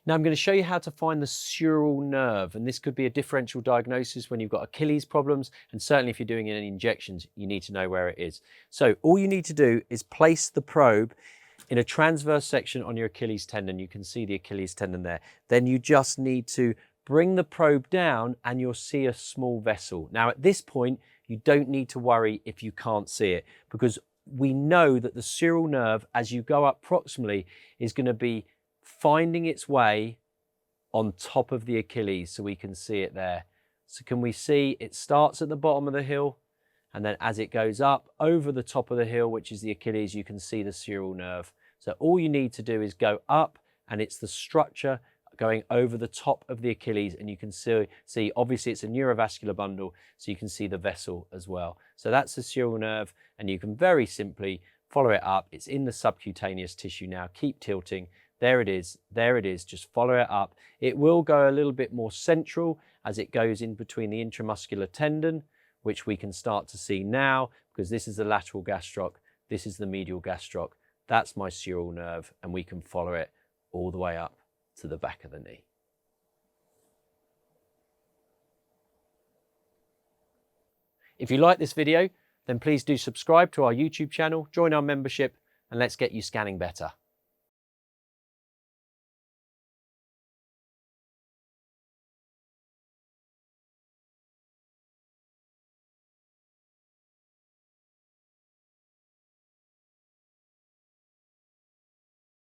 Now I'm going to show you how to find the sural nerve, and this could be a differential diagnosis when you've got Achilles problems, and certainly if you're doing any injections, you need to know where it is. So all you need to do is place the probe in a transverse section on your Achilles tendon. You can see the Achilles tendon there. Then you just need to bring the probe down and you'll see a small vessel. Now at this point, you don't need to worry if you can't see it, because we know that the sural nerve, as you go up proximally, is going to be finding its way on top of the Achilles, so we can see it there. So can we see it starts at the bottom of the heel, and then as it goes up over the top of the heel, which is the Achilles, you can see the sural nerve. So all you need to do is go up, and it's the structure going over the top of the Achilles, and you can see obviously it's a neurovascular bundle, so you can see the vessel as well. So that's the sural nerve, and you can very simply follow it up. It's in the subcutaneous tissue now. Keep tilting. There it is, just follow it up. It will go a little bit more central as it goes in between the intramuscular tendon, which we can start to see now, because this is the lateral gastroc, this is the medial gastroc. That's my sural nerve, and we can follow it all the way up to the back of the knee. If you like this video, then please do subscribe to our YouTube channel, join our membership, and let's get you scanning better.